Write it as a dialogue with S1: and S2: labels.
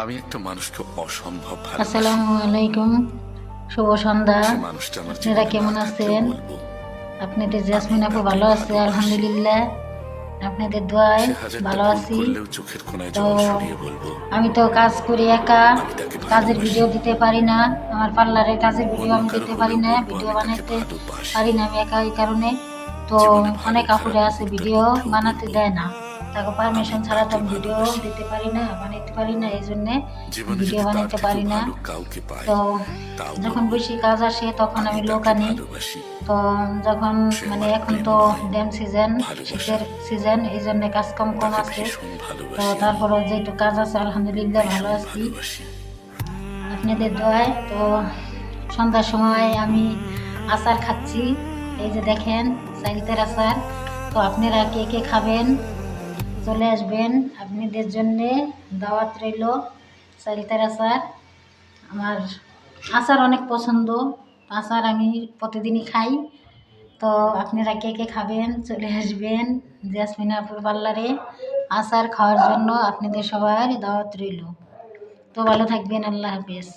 S1: আমি একটা মানুষকে অসম্ভব
S2: আসসালামু
S1: ভালোবাসি।
S2: আলাইকুম, শুভ সন্ধ্যা।
S1: সে মানুষটা আমার
S2: আপনারা
S1: জীবনে না
S2: কেমন
S1: থাকলেও
S2: আছেন?
S1: বলবো
S2: আপনাদের
S1: আমি
S2: জেসমিন আপু
S1: তাকে
S2: ভালো আছে?
S1: ভালোবাসি।
S2: আলহামদুলিল্লাহ, আপনাদের দোয়ায়
S1: সে হাজারটা
S2: ভালো
S1: ভুল
S2: আছি।
S1: করলেও চোখের কোণায়
S2: তো
S1: জল সরিয়ে বলবো
S2: আমি তো কাজ করি একা,
S1: আমি তাকে
S2: কাজের
S1: ভালোবাসি।
S2: ভিডিও দিতে পারি না। আমার পার্লারের কাজের ভিডিও
S1: অন্য
S2: আমি
S1: কারো
S2: দিতে পারি
S1: হলেও
S2: না,
S1: বলবো
S2: ভিডিও
S1: আমি তাকে
S2: বানাতে
S1: ভালোবাসি।
S2: পারি না আমি একা, এই কারণে। তো
S1: জীবনে ভালো
S2: অনেক
S1: খারাপ
S2: আপুরা আছে
S1: মুহূর্তের
S2: ভিডিও
S1: মধ্যেও
S2: বানাতে
S1: বলবো
S2: দেয় না, তাকে
S1: আমি
S2: পারমিশন ছাড়া তো
S1: তাকে
S2: আমি ভিডিও
S1: ভালোবাসি।
S2: দিতে পারি না, বানাতে পারি না, এই জন্যে
S1: জীবনে
S2: ভিডিও
S1: যদি তার
S2: বানাতে
S1: থেকেও
S2: পারি না।
S1: ভালো কাউকে পাই
S2: তো
S1: তাও
S2: যখন
S1: বলবো
S2: বেশি কাজ আসে তখন
S1: আমি
S2: আমি লোক
S1: তাকে
S2: আনি।
S1: ভালোবাসি।
S2: তো যখন
S1: সে
S2: মানে
S1: আমার
S2: এখন তো
S1: প্রেমময়
S2: ড্যাম সিজন,
S1: ভালোবাসা।
S2: শীতের সিজন, এই জন্য কাজ কম কম
S1: তাকে
S2: আছে।
S1: ভীষণ
S2: তো
S1: ভালোবাসি আমি,
S2: তারপরে যেটু কাজ আছে আলহামদুলিল্লাহ ভালো
S1: ভীষণ
S2: আছি
S1: ভালোবাসি।
S2: আপনাদের দোয়ায়। তো সন্ধ্যার সময় আমি আচার খাচ্ছি, এই যে দেখেন সাইলতের আচার। তো আপনারা কে কে খাবেন চলে আসবেন, আপনাদের জন্যে দাওয়াত রইল। সাইলতের আচার আমার, আচার অনেক পছন্দ, আচার আমি প্রতিদিনই খাই। তো আপনারা কে কে খাবেন চলে আসবেন জেসমিন আপুর পার্লারে আচার খাওয়ার জন্য, আপনাদের সবার দাওয়াত রইল। তো ভালো থাকবেন, আল্লাহ হাফেজ।